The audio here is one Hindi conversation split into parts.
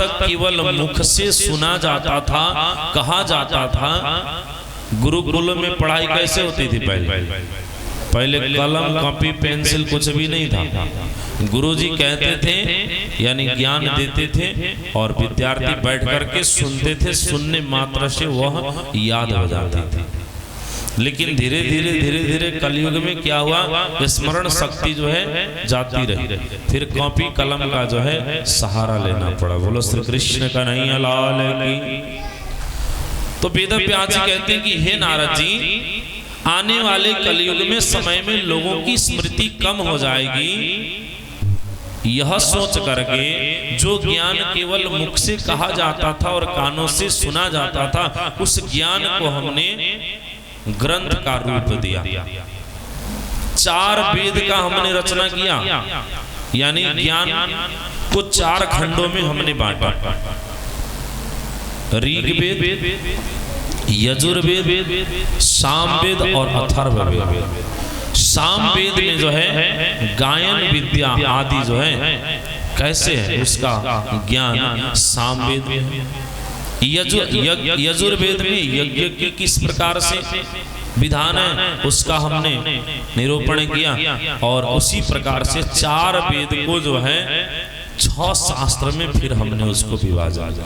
केवल मुख से सुना जाता था, कहा जाता था। गुरुकुल में पढ़ाई कैसे होती थी? पहले कलम कॉपी पेंसिल कुछ भी नहीं था। गुरुजी कहते थे यानी ज्ञान देते थे और विद्यार्थी बैठ करके सुनते थे, सुनने मात्र से वह याद हो जाती थी। लेकिन धीरे धीरे कलयुग में क्या हुआ, स्मरण शक्ति जो है जाती रही, फिर कॉपी कलम का जो है सहारा लेना पड़ा। बोलो श्री कृष्ण कन्हैया लाल की। तो वेद व्यास जी कहते हैं कि हे नारद जी, आने वाले कलयुग में समय में लोगों की स्मृति कम हो जाएगी। यह सोच करके जो ज्ञान केवल मुख से कहा जाता था और कानों से सुना जाता था, उस ज्ञान को हमने ग्रंथ का रूप दिया। 4 वेद का हमने रचना किया, यानी ज्ञान को 4 खंडों में हमने बांटा। ऋग्वेद, यजुर्वेद, सामवेद और अथर्ववेद। सामवेद में जो है गायन विद्या आदि जो है कैसे है उसका ज्ञान सामवेद में। यजुर्वेद में यज्ञ की किस प्रकार से विधान है उसका हमने निरूपण किया, और उसी प्रकार से 4 वेद को जो है 6 शास्त्र में फिर हमने उसको विभाजन,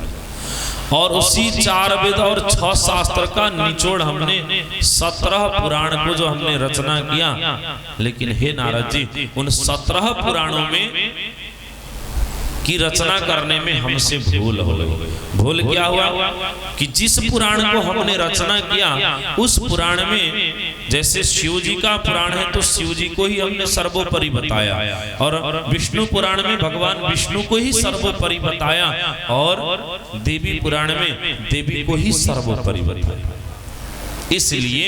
और उसी 4 वेद और 6 शास्त्र का निचोड़ हमने 17 पुराण को जो हमने रचना किया। लेकिन हे नारद जी, उन 17 पुराणों में की रचना करने में हमसे भूल हो गई। भूल क्या हुआ कि जिस पुराण को हमने रचना किया उस पुराण में, जैसे शिव जी का पुराण है तो शिव जी को ही हमने सर्वोपरि बताया, और विष्णु पुराण में भगवान विष्णु को ही सर्वोपरि बताया, और देवी पुराण में देवी को ही सर्वोपरि बताया। इसलिए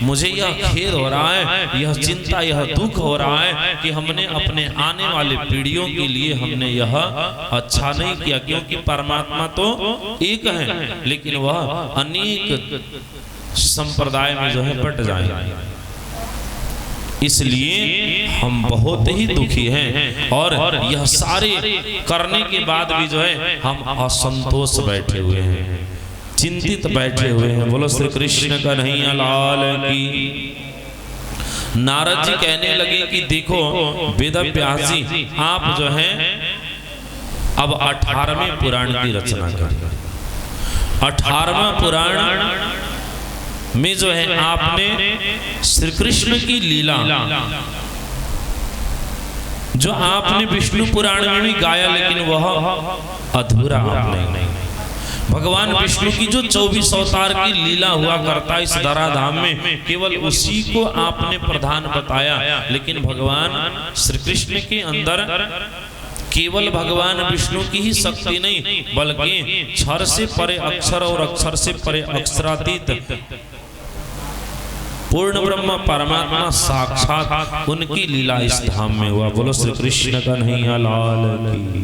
मुझे यह खेद हो रहा है, यह चिंता, यह दुख हो रहा है कि हमने अपने आने वाले पीढ़ियों के लिए हमने यह अच्छा नहीं किया, क्योंकि परमात्मा तो एक है लेकिन वह अनेक संप्रदाय में जो है बट जाएंगे। इसलिए हम बहुत ही दुखी हैं, और यह सारे करने के बाद भी जो है हम असंतोष बैठे हुए हैं, चिंतित बैठे हुए हैं। बोलो श्री कृष्ण कन्हैया लाल की। नारद जी कहने लगे कि देखो वेद व्यास जी, आप जो है अब 18वें पुराण की रचना करें। 18वां पुराण में जो है आपने श्री कृष्ण की लीला जो आपने विष्णु पुराण में भी गाया, लेकिन वह अधूरा आपने भगवान विष्णु की जो 24 अवतार की लीला हुआ करता इस धराधाम में, केवल उसी को आपने प्रधान बताया। लेकिन भगवान श्री कृष्ण के अंदर केवल भगवान विष्णु की ही शक्ति नहीं, बल्कि क्षर से परे अक्षर और अक्षर से परे अक्षरातीत पूर्ण ब्रह्म परमात्मा साक्षात उनकी लीला इस धाम में हुआ। बोलो श्री कृष्ण कन्हैया लाल की।